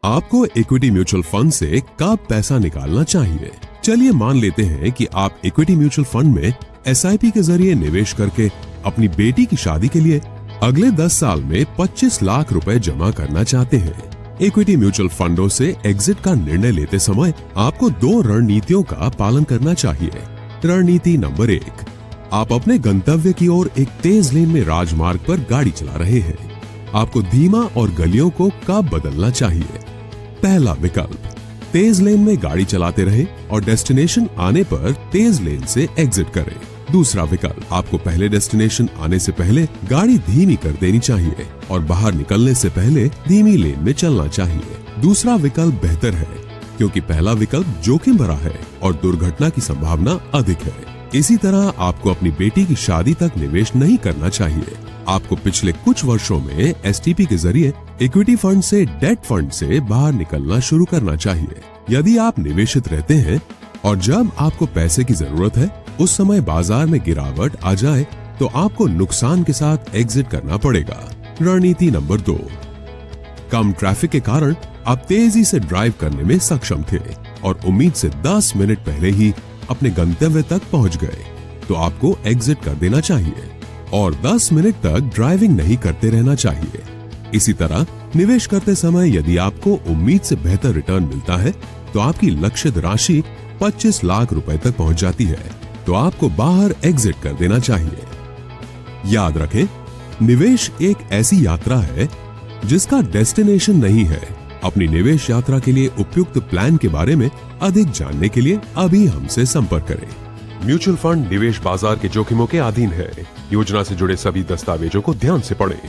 आपको equity mutual fund से कब पैसा निकालना चाहिए? चलिए मान लेते हैं कि आप इक्विटी म्यूचुअल फंड में SIP के जरिए निवेश करके अपनी बेटी की शादी के लिए अगले 10 साल में 25 लाख रुपए जमा करना चाहते हैं। इक्विटी म्यूचुअल फंडों से एग्जिट का निर्णय लेते समय आपको 2 रणनीतियों का पालन करना चाहिए। रणनीति नंबर 1, आप अपने गंतव्य की ओर एक तेज लेन में राजमार्ग पर गाड़ी चला रहे हैं। आपको धीमा और गलियों को कब बदलना चाहिए? पहला विकल्प, तेज लेन में गाड़ी चलाते रहें और डेस्टिनेशन आने पर तेज लेन से एग्जिट करें। दूसरा विकल्प, आपको पहले डेस्टिनेशन आने से पहले गाड़ी धीमी कर देनी चाहिए और बाहर निकलने से पहले धीमी लेन में चलना चाहिए। दूसरा विकल्प बेहतर है क्योंकि पहला विकल्प जोखिम भरा है और दुर्घटना की संभावना अधिक है। इसी तरह आपको अपनी बेटी की शादी तक निवेश नहीं करना चाहिए। आपको पिछले कुछ वर्षों में STP के जरिए इक्विटी फंड से डेट फंड से बाहर निकलना शुरू करना चाहिए। यदि आप निवेशित रहते हैं और जब आपको पैसे की जरूरत है उस समय बाजार में गिरावट आ जाए तो आपको नुकसान के साथ एग्जिट करना पड़ेगा। रणनीति नंबर 2, कम ट्रैफिक के कारण आप तेजी से ड्राइव करने में सक्षम थे और उम्मीद से 10 मिनट पहले ही अपने गंतव्य तक पहुंच गए, तो आपको एग्जिट कर देना चाहिए और 10 मिनट तक ड्राइविंग नहीं करते रहना चाहिए। इसी तरह निवेश करते समय यदि आपको उम्मीद से बेहतर रिटर्न मिलता है तो आपकी लक्षित राशि 25 लाख रुपए तक पहुंच जाती है, तो आपको बाहर एग्जिट कर देना चाहिए। याद रखें, निवेश एक ऐसी यात्रा है जिसका डेस्टिनेशन नहीं है। अपनी निवेश यात्रा के लिए उपयुक्त प्लान के बारे में अधिक जानने के लिए अभी हमसे संपर्क करें। म्यूचुअल फंड निवेश बाजार के जोखिमों के अधीन है। योजना से जुड़े सभी दस्तावेजों को ध्यान से पढ़ें।